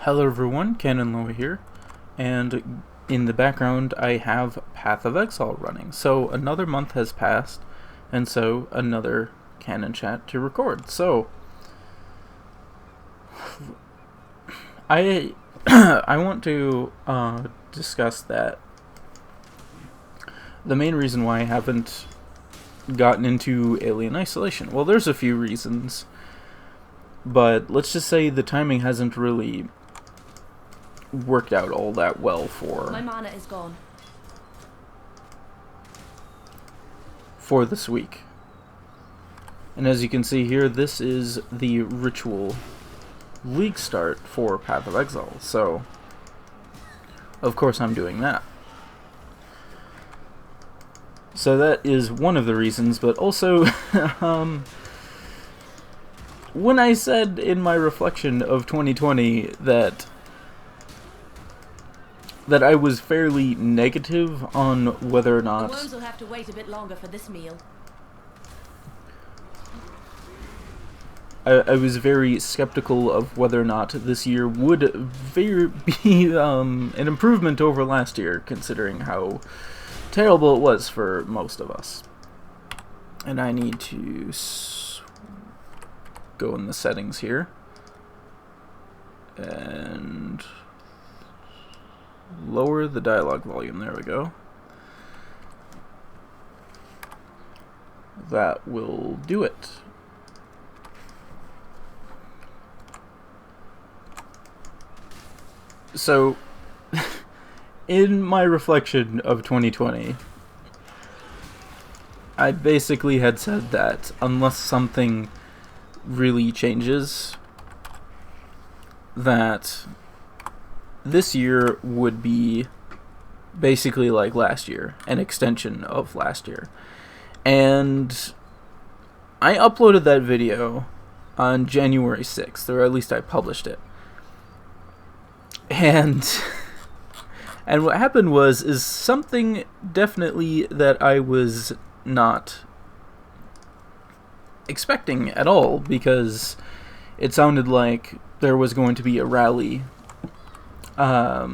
Hello everyone, Cannon here, and in the background I have Path of Exile running. So another month has passed, and so another CannonChat to record. So I I want to discuss that the main reason why I haven't gotten into Alien Isolation. Well, there's a few reasons, but let's just say the timing hasn't really worked out all that well for my mana is gone for this week. And as you can see here, this is the ritual league start for Path of Exile, so of course I'm doing that. So that is one of the reasons, but also when I said in my reflection of 2020 that I was fairly negative on whether or not the worms will have to wait a bit longer for this meal. I was very skeptical of whether or not this year would be an improvement over last year, considering how terrible it was for most of us. And I need to go in the settings here and lower the dialogue volume. There we go. That will do it. So, in my reflection of 2020, I basically had said that unless something really changes, that this year would be basically like last year, an extension of last year. And I uploaded that video on January 6th, or at least I published it. And what happened is something definitely that I was not expecting at all, because it sounded like there was going to be a rally at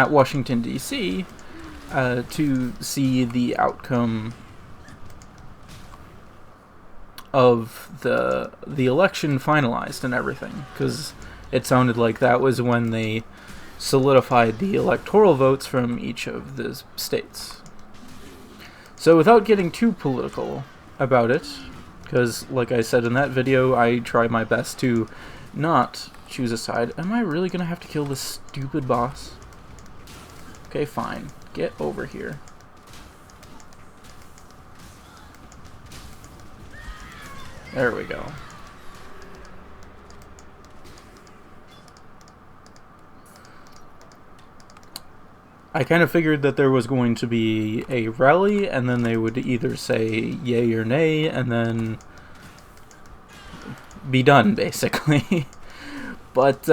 Washington, D.C. To see the outcome of the election finalized and everything, because it sounded like that was when they solidified the electoral votes from each of the states. So without getting too political about it, because like I said in that video, I try my best to not choose a side. Am I really gonna have to kill this stupid boss? Okay, fine. Get over here. There we go. I kind of figured that there was going to be a rally, and then they would either say yay or nay, and then be done, basically. But,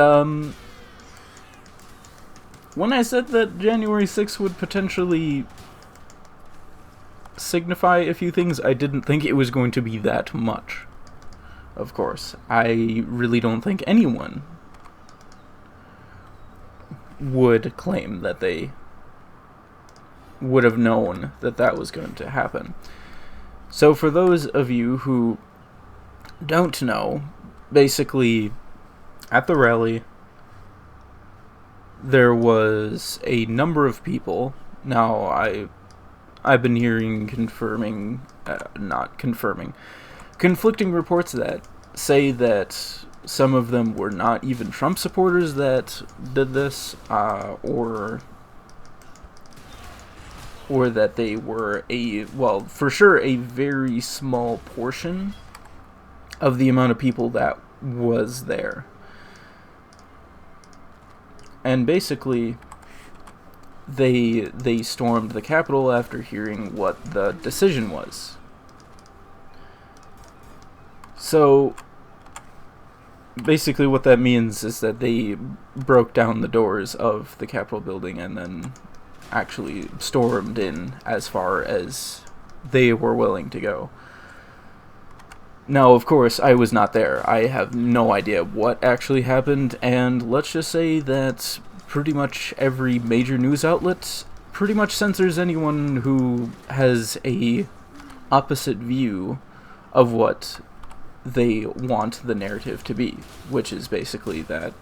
when I said that January 6th would potentially signify a few things, I didn't think it was going to be that much. Of course, I really don't think anyone would claim that they would have known that that was going to happen. So for those of you who don't know, basically at the rally there was a number of people. Now I've been hearing conflicting reports that say that some of them were not even Trump supporters that did this, or that they were for sure a very small portion of the amount of people that was there. And basically, they stormed the Capitol after hearing what the decision was. So basically what that means is that they broke down the doors of the Capitol building and then actually stormed in as far as they were willing to go. Now, of course, I was not there. I have no idea what actually happened, and let's just say that pretty much every major news outlet pretty much censors anyone who has a opposite view of what they want the narrative to be, which is basically that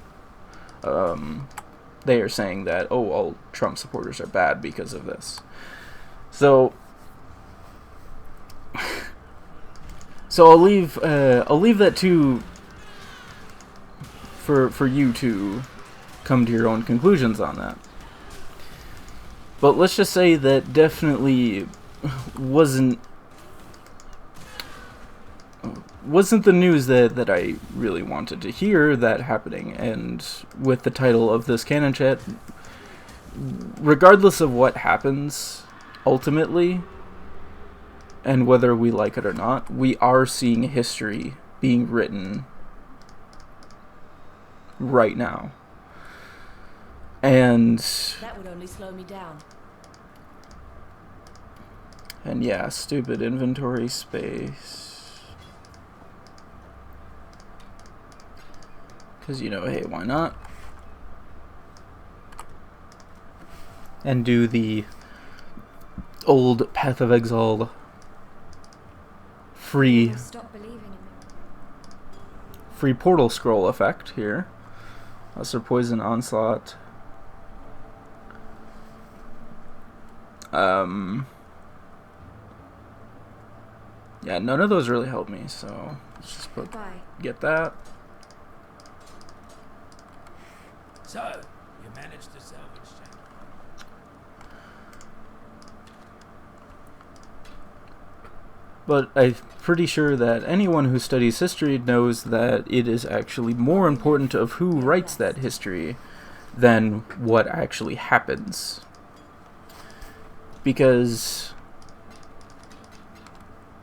they are saying that, oh, all Trump supporters are bad because of this. So I'll leave that for you to come to your own conclusions on that. But let's just say that definitely wasn't the news that I really wanted to hear that happening. And with the title of this Canon Chat, regardless of what happens ultimately, and whether we like it or not, we are seeing history being written right now. And that would only slow me down. And yeah, stupid inventory space. Because, you know, hey, why not? And do the old Path of Exile free portal scroll effect here. Lesser Poison Onslaught. Yeah, none of those really help me, so let's just get that. So, you managed to salvage Jack. But I'm pretty sure that anyone who studies history knows that it is actually more important of who writes that history than what actually happens. Because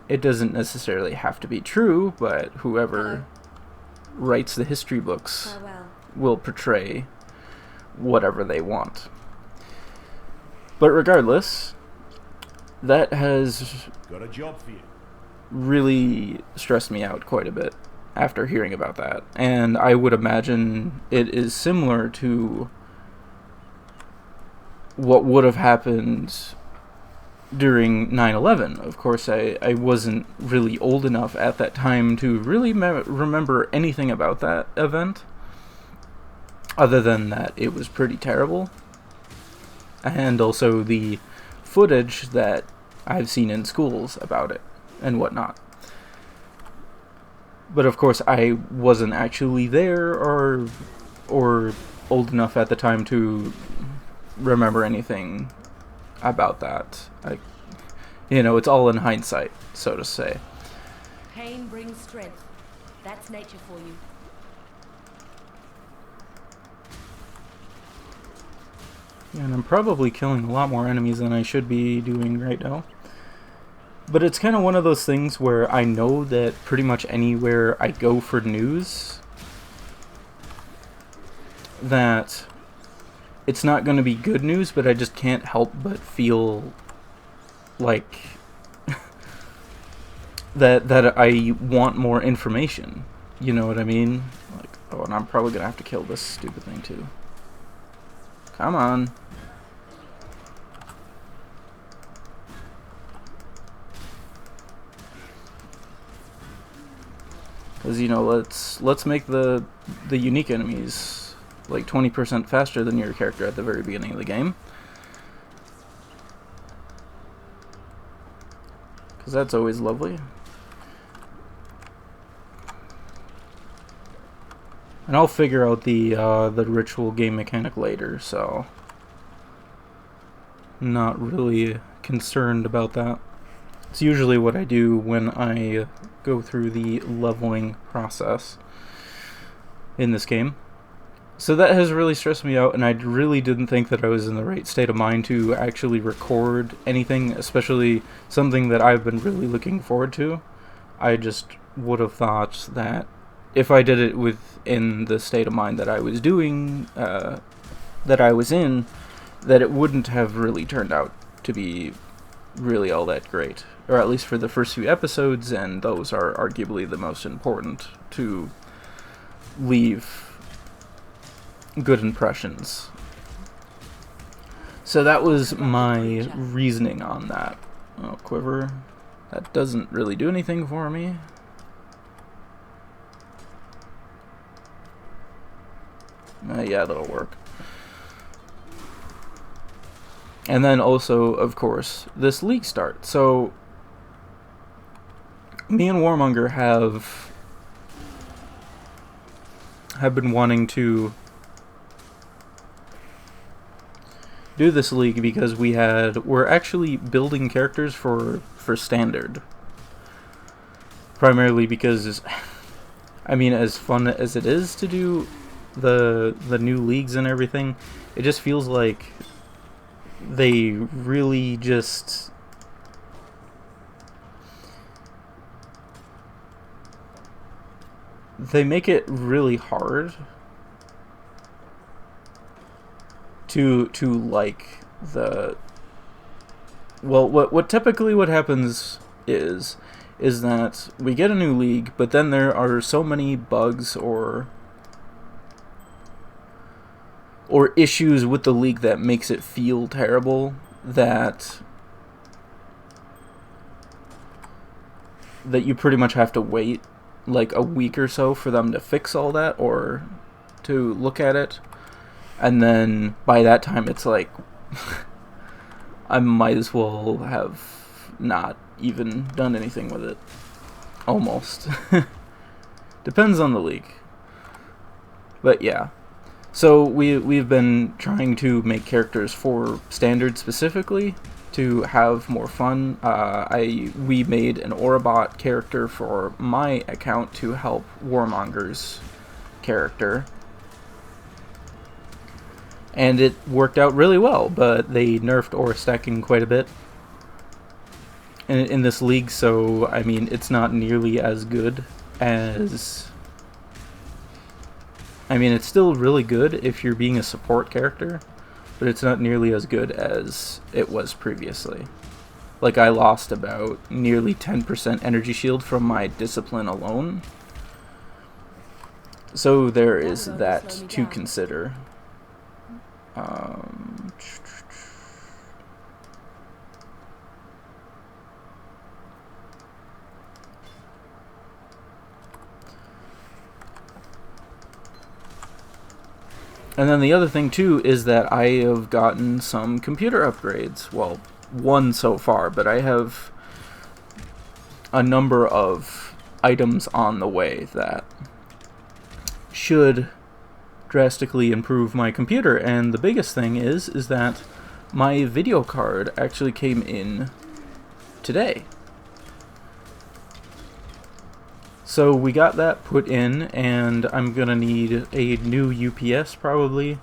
it doesn't necessarily have to be true, but whoever writes the history books will portray whatever they want. But regardless, that has got a job for you. Really stressed me out quite a bit after hearing about that. And I would imagine it is similar to what would have happened during 9/11. Of course, I wasn't really old enough at that time to really remember anything about that event, other than that it was pretty terrible, and also the footage that I've seen in schools about it and whatnot. But of course, I wasn't actually there or old enough at the time to remember anything about that. It's all in hindsight, so to say. Pain brings strength. That's nature for you. Yeah, and I'm probably killing a lot more enemies than I should be doing right now. But it's kind of one of those things where I know that pretty much anywhere I go for news, that it's not going to be good news, but I just can't help but feel like that I want more information. You know what I mean? Like, oh, and I'm probably going to have to kill this stupid thing too. Come on. Because, let's make the unique enemies like 20% faster than your character at the very beginning of the game. Because that's always lovely. And I'll figure out the ritual game mechanic later, so not really concerned about that. It's usually what I do when I go through the leveling process in this game. So that has really stressed me out, and I really didn't think that I was in the right state of mind to actually record anything, especially something that I've been really looking forward to. I just would have thought that if I did it within the state of mind that I was doing, that I was in, that it wouldn't have really turned out to be really all that great, or at least for the first few episodes, and those are arguably the most important to leave good impressions. So that was my reasoning on that. Oh, quiver. That doesn't really do anything for me. Yeah, that'll work. And then also, of course, this league start. So, me and Warmonger have been wanting to do this league because we're actually building characters for standard. Primarily because, I mean, as fun as it is to do the new leagues and everything, it just feels like they really just they make it really hard to like the what typically what happens is that we get a new league, but then there are so many bugs or issues with the league that makes it feel terrible that you pretty much have to wait like a week or so for them to fix all that or to look at it. And then by that time it's like I might as well have not even done anything with it. Almost. Depends on the league. But yeah. So we've been trying to make characters for standard specifically to have more fun. We made an Orabot character for my account to help Warmonger's character. And it worked out really well, but they nerfed aura stacking quite a bit in this league, so I mean it's not nearly as good as... I mean, it's still really good if you're being a support character, but it's not nearly as good as it was previously. Like, I lost about nearly 10% energy shield from my discipline alone. So there is that to consider. And then the other thing too is that I have gotten some computer upgrades. Well, one so far, but I have a number of items on the way that should drastically improve my computer. And the biggest thing is that my video card actually came in today. So we got that put in, and I'm gonna need a new UPS probably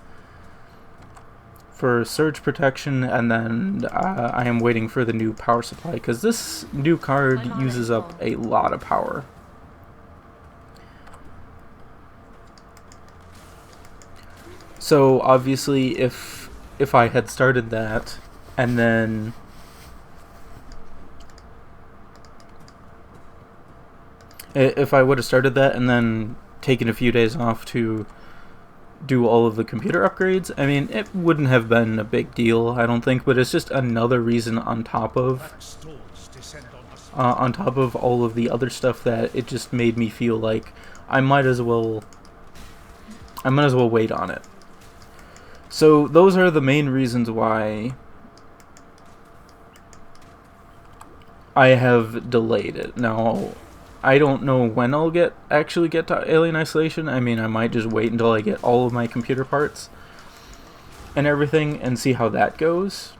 for surge protection, and then I am waiting for the new power supply because this new card uses up a lot of power. So obviously if I had started that and then if I would have started that and then taken a few days off to do all of the computer upgrades, I mean, it wouldn't have been a big deal, I don't think, but it's just another reason on top of all of the other stuff that it just made me feel like I might as well wait on it. So those are the main reasons why I have delayed it. Now, I don't know when I'll actually get to Alien Isolation. I mean, I might just wait until I get all of my computer parts and everything and see how that goes.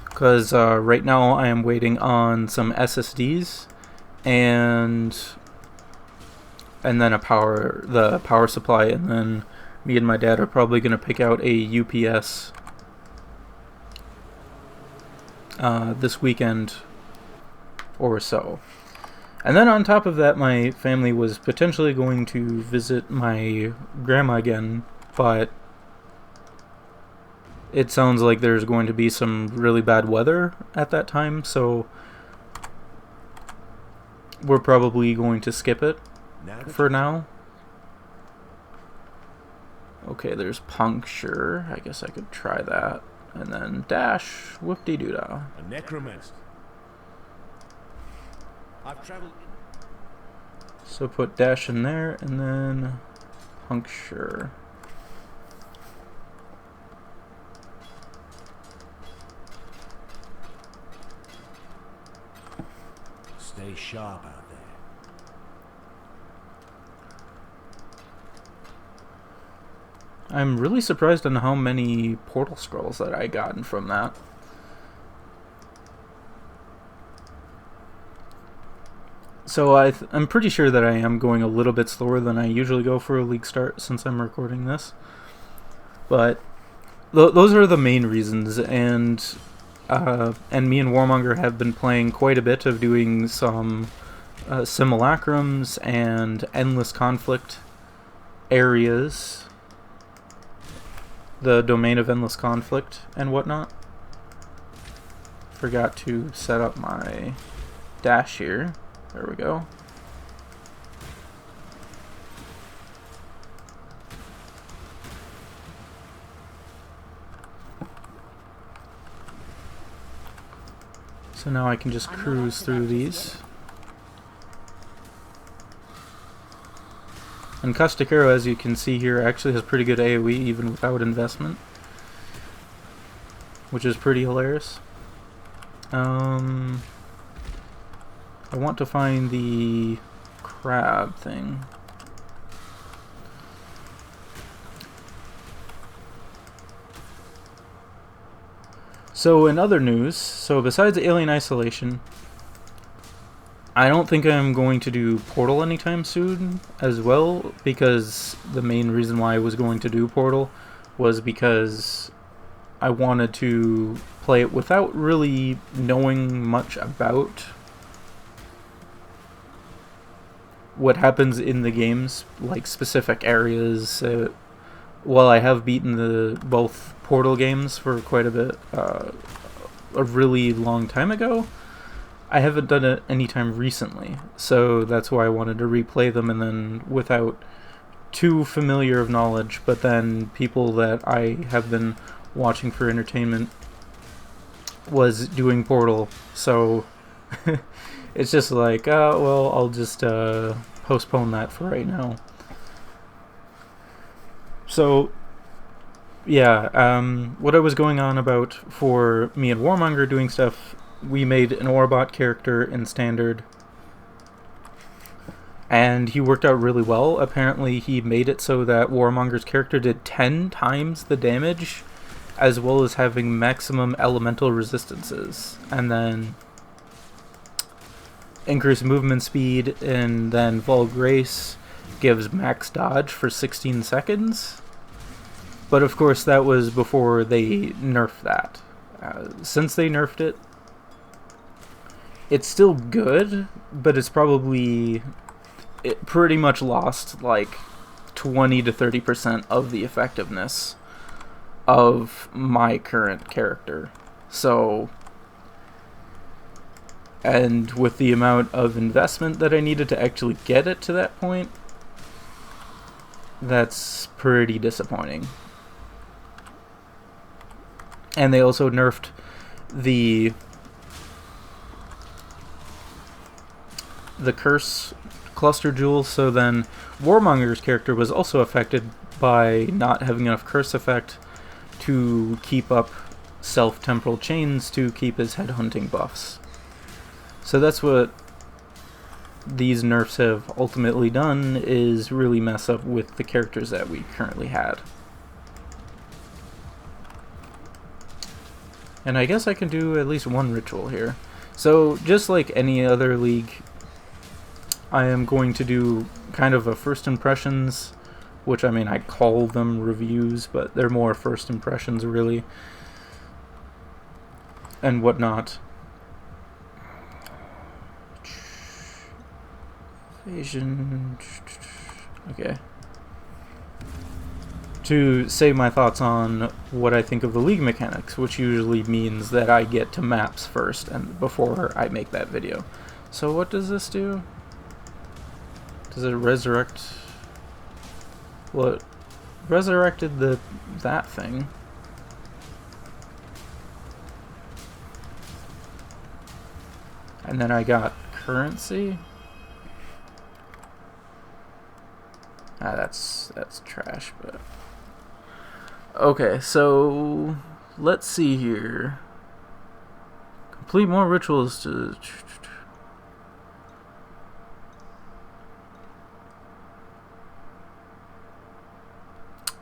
Because right now I am waiting on some SSDs and then the power supply, and then me and my dad are probably going to pick out a UPS this weekend or so. And then on top of that, my family was potentially going to visit my grandma again, but it sounds like there's going to be some really bad weather at that time, so we're probably going to skip it for now. Okay, there's puncture. I guess I could try that. And then dash, whoop-de-doo-dah. A necromancer. I've traveled. So put dash in there, and then puncture. Stay sharp out there. I'm really surprised on how many portal scrolls that I gotten from that. So I'm pretty sure that I am going a little bit slower than I usually go for a league start since I'm recording this. But those are the main reasons, and me and Warmonger have been playing quite a bit of doing some simulacrums and endless conflict areas, the domain of endless conflict and whatnot. Forgot to set up my dash here. There we go. So now I can just cruise through these. And Caustic Arrow, as you can see here, actually has pretty good AoE even without investment, which is pretty hilarious. I want to find the crab thing. So in other news, so besides Alien Isolation, I don't think I'm going to do Portal anytime soon as well, because the main reason why I was going to do Portal was because I wanted to play it without really knowing much about what happens in the games, like specific areas. While I have beaten both Portal games for quite a bit, a really long time ago, I haven't done it anytime recently, so that's why I wanted to replay them, and then without too familiar of knowledge, but then people that I have been watching for entertainment was doing Portal, so it's just like, well, I'll just postpone that for right now. So, yeah, what I was going on about for me and Warmonger doing stuff, we made an Orbot character in Standard, and he worked out really well. Apparently he made it so that Warmonger's character did 10 times the damage, as well as having maximum elemental resistances, and then increased movement speed, and then Vol Grace gives max dodge for 16 seconds. But of course that was before they nerfed that. Since they nerfed it, it's still good, but it's probably... it pretty much lost like 20 to 30% of the effectiveness of my current character. So, and with the amount of investment that I needed to actually get it to that point, that's pretty disappointing. And they also nerfed the curse cluster jewel, so then Warmonger's character was also affected by not having enough curse effect to keep up self-temporal chains to keep his headhunting buffs. So that's what these nerfs have ultimately done, is really mess up with the characters that we currently had. And I guess I can do at least one ritual here. So just like any other league, I am going to do kind of a first impressions, which, I mean, I call them reviews, but they're more first impressions really, and whatnot. Evasion. Okay. to say my thoughts on what I think of the League mechanics, which usually means that I get to maps first and before I make that video. So what does this do? Does it resurrect? Well, it resurrected that thing. And then I got currency. Ah, that's trash, but okay, so let's see here. Complete more rituals to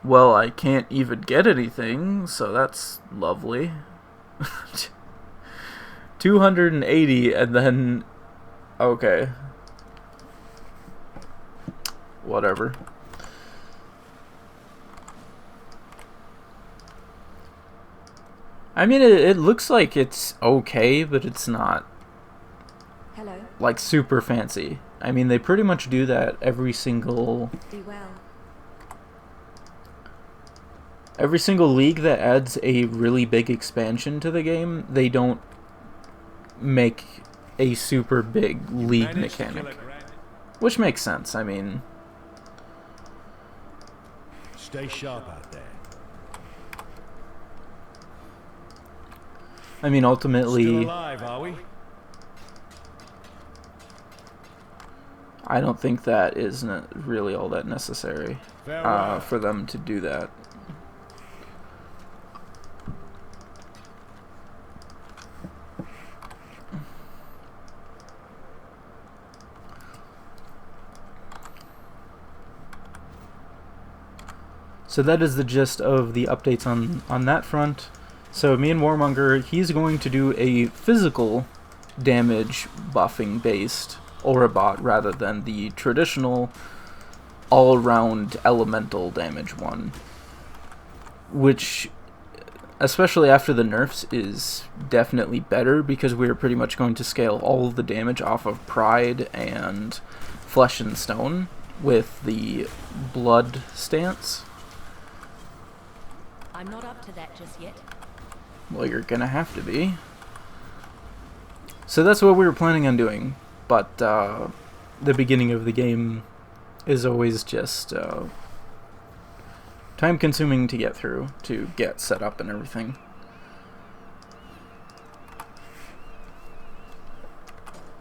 well, I can't even get anything, so that's lovely. 280 and then okay. Whatever. I mean, it looks like it's okay, but it's not Hello. like super fancy. I mean, they pretty much do that every single Be well. every single league that adds a really big expansion to the game. They don't make a super big league mechanic, which makes sense. I mean, Stay sharp out there. I mean, ultimately, Still alive, are we? I don't think that is really all that necessary for them to do that. So that is the gist of the updates on that front. So me and Warmonger, he's going to do a physical damage buffing based aura bot rather than the traditional all-around elemental damage one, which, especially after the nerfs, is definitely better because we're pretty much going to scale all of the damage off of Pride and Flesh and Stone with the blood stance. I'm not up to that just yet. Well, you're gonna have to be. So that's what we were planning on doing, but the beginning of the game is always just time-consuming to get through, to get set up and everything.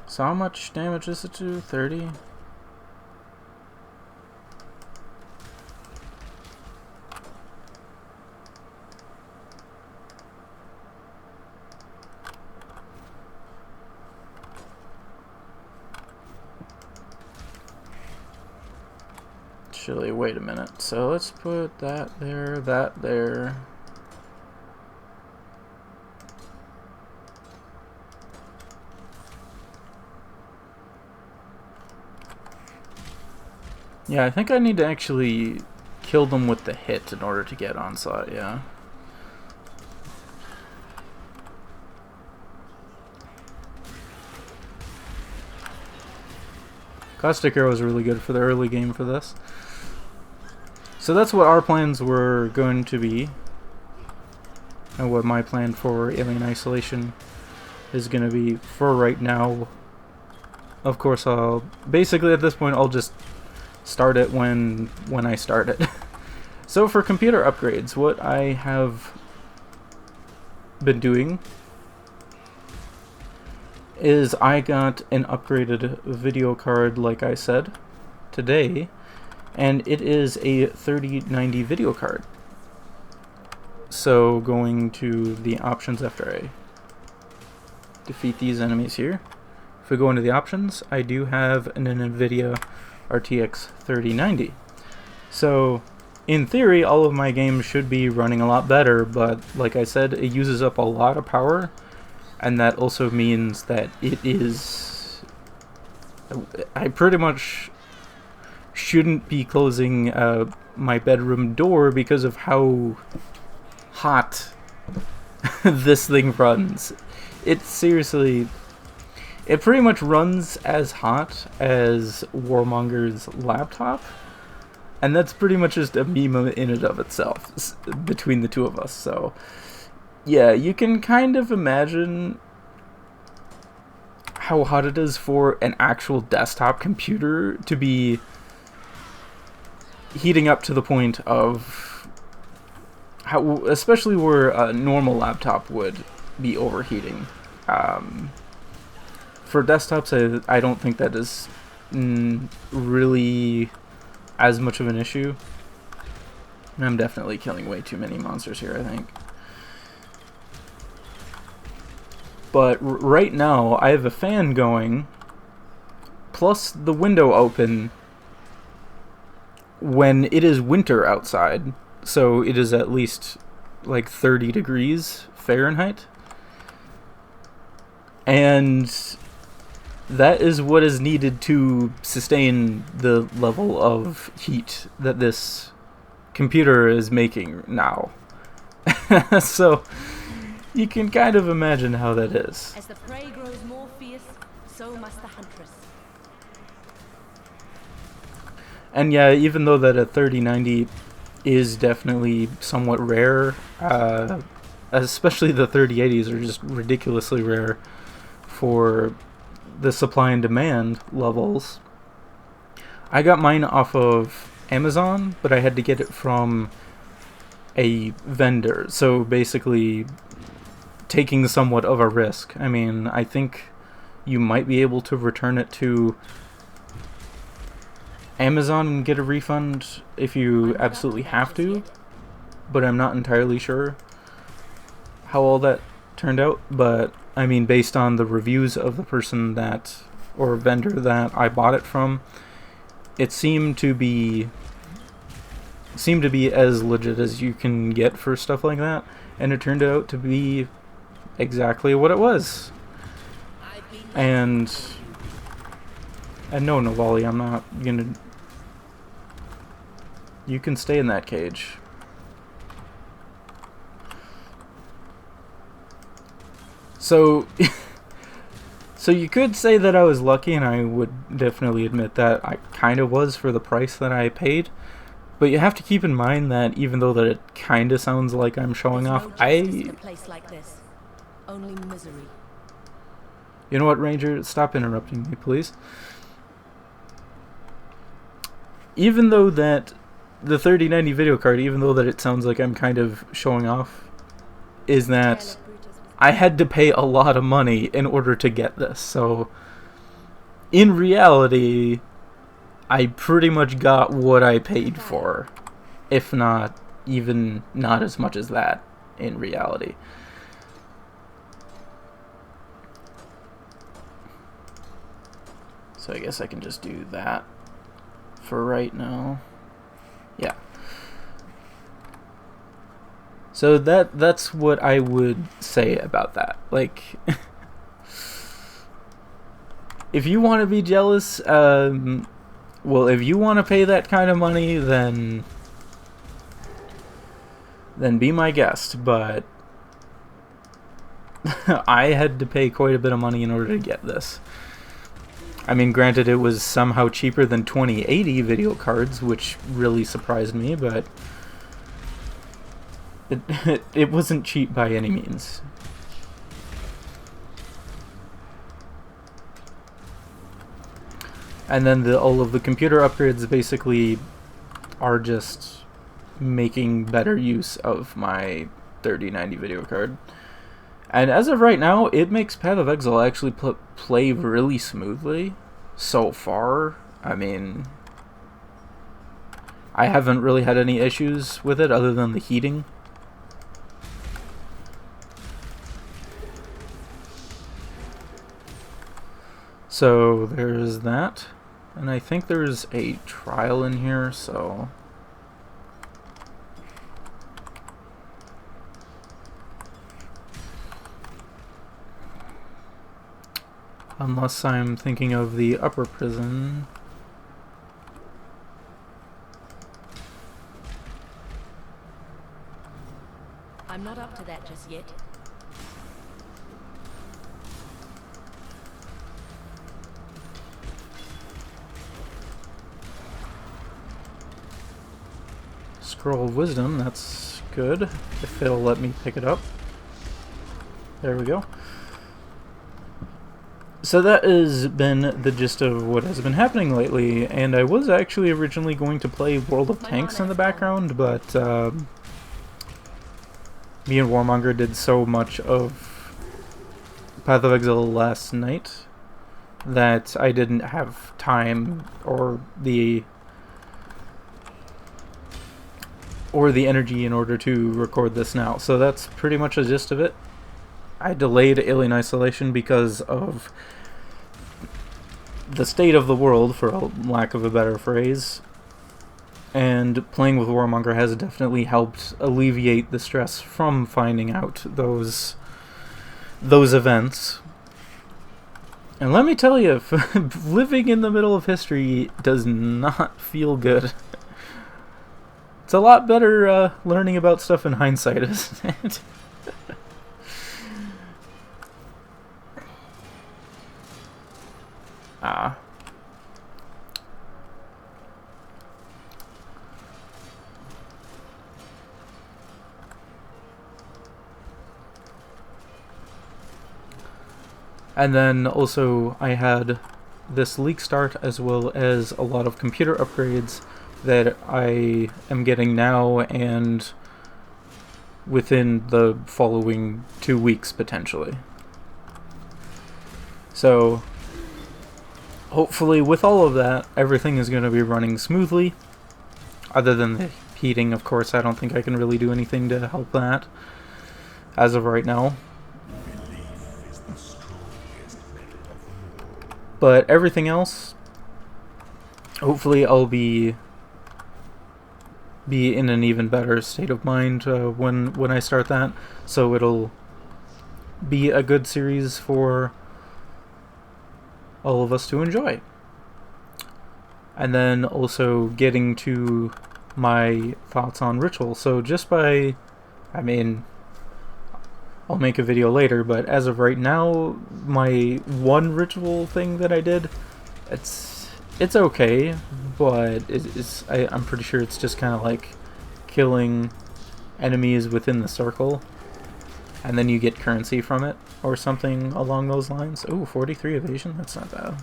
So how much damage is it to? 30? Actually, wait a minute. So let's put that there, that there. Yeah, I think I need to actually kill them with the hit in order to get onslaught, yeah. Caustic Arrow is really good for the early game for this. So that's what our plans were going to be, and what my plan for Alien Isolation is going to be for right now. Of course, basically at this point I'll just start it when I start it. So for computer upgrades, what I have been doing is I got an upgraded video card, like I said, today. And it is a 3090 video card. So going to the options after I defeat these enemies here. If we go into the options, I do have an NVIDIA RTX 3090. So in theory, all of my games should be running a lot better, but like I said, it uses up a lot of power, and that also means that it is... I pretty much shouldn't be closing my bedroom door because of how hot this thing runs. It seriously, it pretty much runs as hot as Warmonger's laptop, And that's pretty much just a meme in and of itself between the two of us. So, yeah, you can kind of imagine how hot it is for an actual desktop computer to be heating up to the point of how, especially where a normal laptop would be overheating. For desktops, I don't think that is really as much of an issue. And I'm definitely killing way too many monsters here, I think. But right now, I have a fan going, plus the window open when it is winter outside. So it is at least like 30 degrees Fahrenheit. And that is what is needed to sustain the level of heat that this computer is making now. So you can kind of imagine how that is. As the prey grows more fierce, so must the huntress. And yeah, even though that a 3090 is definitely somewhat rare, especially the 3080s are just ridiculously rare for the supply and demand levels. I got mine off of Amazon, but I had to get it from a vendor. So basically taking somewhat of a risk. I mean, I think you might be able to return it to Amazon and get a refund if you absolutely have to, but I'm not entirely sure how all that turned out. But I mean, based on the reviews of the person that, or vendor that I bought it from, it seemed to be as legit as you can get for stuff like that, and it turned out to be exactly what it was. And no, Navali, I'm not gonna. You can stay in that cage. So, so you could say that I was lucky, and I would definitely admit that I kind of was for the price that I paid. But you have to keep in mind that even though that it kind of sounds like I'm showing off, In a place like this. Only misery. You know what, Ranger? Stop interrupting me, please. Even though that the 3090 video card, even though that it sounds like I'm kind of showing off, is that I had to pay a lot of money in order to get this. So, in reality, I pretty much got what I paid for, if not even not as much as that in reality. So I guess I can just do that for right now. Yeah. So that's what I would say about that. Like, if you want to be jealous, well, if you want to pay that kind of money, then be my guest. But I had to pay quite a bit of money in order to get this. I mean, granted, it was somehow cheaper than 2080 video cards, which really surprised me, but it wasn't cheap by any means. And then all of the computer upgrades basically are just making better use of my 3090 video card. And as of right now, it makes Path of Exile actually play really smoothly so far. I mean, I haven't really had any issues with it other than the heating. So there's that. And I think there's a trial in here, so unless I'm thinking of the upper prison. I'm not up to that just yet. Scroll of Wisdom, that's good. If it'll let me pick it up. There we go. So that has been the gist of what has been happening lately, and I was actually originally going to play World of Tanks in the background, but me and Warmonger did so much of Path of Exile last night that I didn't have time or the energy in order to record this now. So that's pretty much the gist of it. I delayed Alien Isolation because of the state of the world, for a lack of a better phrase, and playing with Warmonger has definitely helped alleviate the stress from finding out those events. And let me tell you, living in the middle of history does not feel good. It's a lot better learning about stuff in hindsight, isn't it? And then also I had this leak start as well as a lot of computer upgrades that I am getting now and within the following 2 weeks potentially. So hopefully with all of that, everything is going to be running smoothly. Other than the heating, of course, I don't think I can really do anything to help that as of right now. But everything else, hopefully I'll be in an even better state of mind when I start that. So it'll be a good series for all of us to enjoy. And then also getting to my thoughts on Ritual. So just by, I mean, I'll make a video later, but as of right now, my one Ritual thing that I did, it's okay, but I'm pretty sure it's just kind of like killing enemies within the circle, and then you get currency from it, or something along those lines. Ooh, 43 evasion? That's not bad.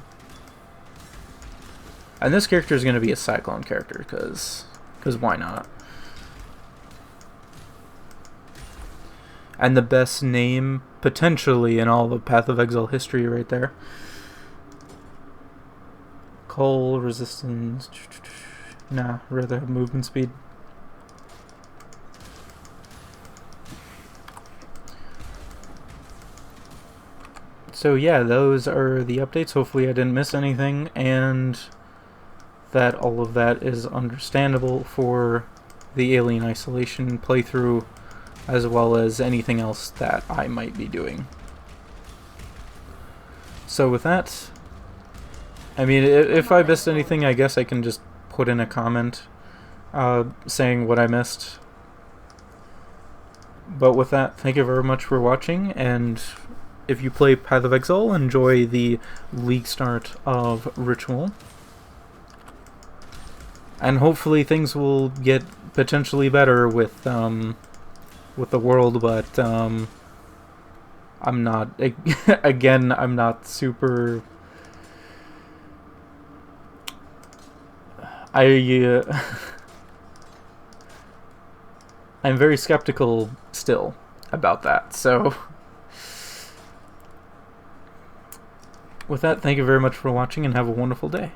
And this character is going to be a Cyclone character, because why not? And the best name, potentially, in all the Path of Exile history right there. Coal, resistance... Nah, rather have movement speed. So yeah, those are the updates. Hopefully I didn't miss anything, and that all of that is understandable for the Alien Isolation playthrough, as well as anything else that I might be doing. So with that, I mean, if I missed anything, I guess I can just put in a comment saying what I missed. But with that, thank you very much for watching, and if you play Path of Exile, enjoy the league start of Ritual. And hopefully things will get potentially better with the world, but I'm not, again, I'm not super, I'm very skeptical still about that, so with that, thank you very much for watching and have a wonderful day.